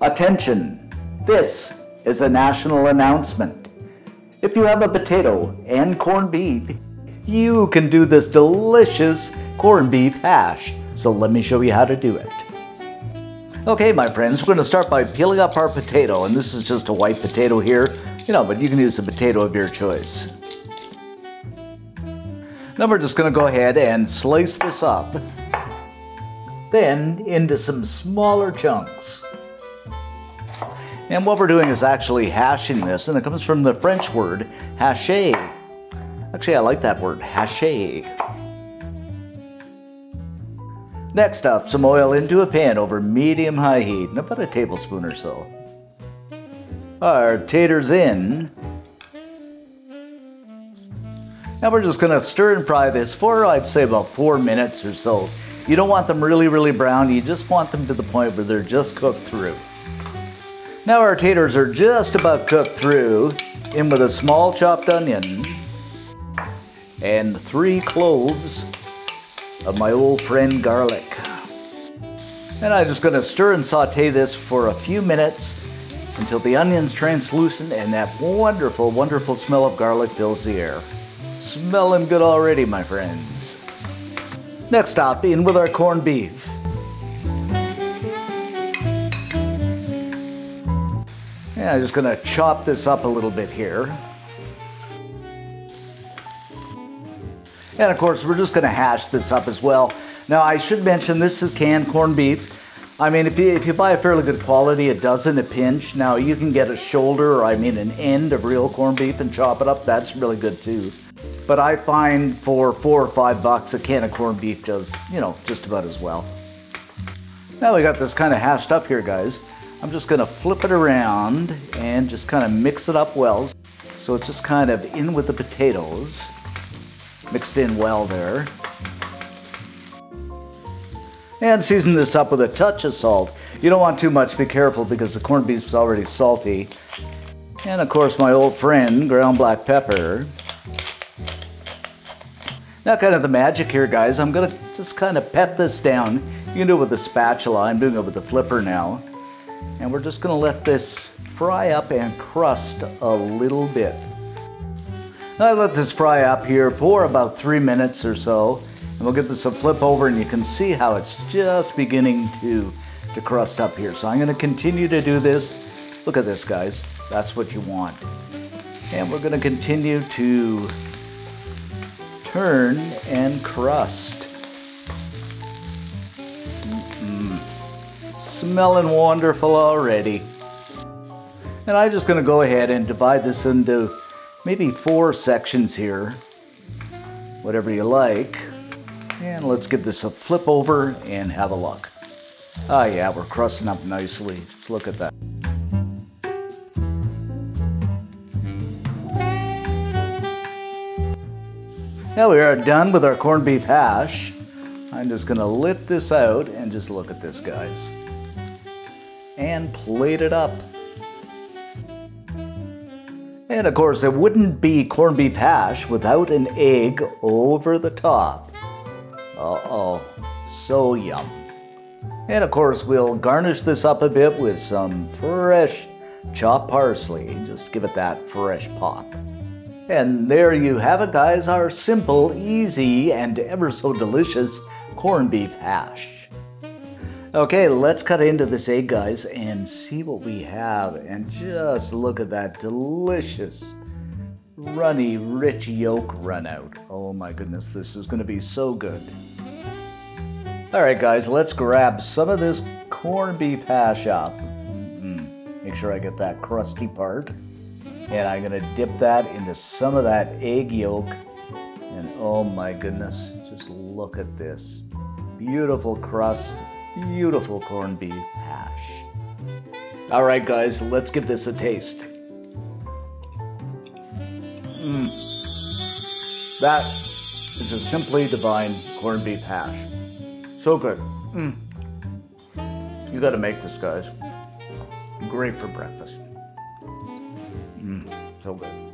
Attention! This is a national announcement. If you have a potato and corned beef, you can do this delicious corned beef hash. So let me show you how to do it. Okay, my friends, we're going to start by peeling up our potato, and this is just a white potato here, but you can use a potato of your choice. Then we're just going to go ahead and slice this up, then into some smaller chunks. And what we're doing is actually hashing this, and it comes from the French word hacher. Actually, I like that word, hacher. Next up, some oil into a pan over medium-high heat, and about a tablespoon or so. Our taters in. Now we're just going to stir and fry this for, I'd say, about 4 minutes or so. You don't want them really, really brown. You just want them to the point where they're just cooked through. Now our taters are just about cooked through, in with a small chopped onion and 3 cloves of my old friend garlic. And I'm just going to stir and saute this for a few minutes until the onion's translucent and that wonderful, wonderful smell of garlic fills the air. Smelling good already, my friends. Next up, in with our corned beef. Yeah, I'm just going to chop this up a little bit here. And of course, we're just going to hash this up as well. Now, I should mention this is canned corned beef. I mean, if you buy a fairly good quality, it does in a pinch. Now, you can get a shoulder, or I mean an end of real corned beef and chop it up. That's really good too. But I find for $4 or $5 a can of corned beef does, just about as well. Now we got this kind of hashed up here, guys. I'm just going to flip it around and just kind of mix it up well. So it's just kind of in with the potatoes. Mixed in well there. And season this up with a touch of salt. You don't want too much, be careful because the corned beef is already salty. And of course my old friend, ground black pepper. Now kind of the magic here, guys. I'm going to just kind of pet this down. You can do it with a spatula. I'm doing it with the flipper now. And we're just going to let this fry up and crust a little bit. I let this fry up here for about 3 minutes or so, and we'll get this a flip over, and you can see how it's just beginning to crust up here. So I'm going to continue to do this. Look at this, guys. That's what you want. And we're going to continue to turn and crust. Smelling wonderful already. And I'm just going to go ahead and divide this into maybe 4 sections here, whatever you like. And let's give this a flip over and have a look. Oh yeah, we're crusting up nicely. Just look at that. Now we are done with our corned beef hash. I'm just going to lift this out and just look at this, guys. And plate it up. And of course, it wouldn't be corned beef hash without an egg over the top. Uh-oh, so yum. And of course, we'll garnish this up a bit with some fresh chopped parsley. Just give it that fresh pop. And there you have it, guys, our simple, easy, and ever so delicious corned beef hash. Okay, let's cut into this egg, guys, and see what we have. And just look at that delicious, runny, rich yolk run out. Oh my goodness, this is going to be so good. All right, guys, let's grab some of this corned beef hash up. Make sure I get that crusty part. And I'm going to dip that into some of that egg yolk. And oh my goodness, just look at this. Beautiful crust. Beautiful corned beef hash. All right, guys, let's give this a taste. That is a simply divine corned beef hash. So good. You got to make this, guys. Great for breakfast. So good.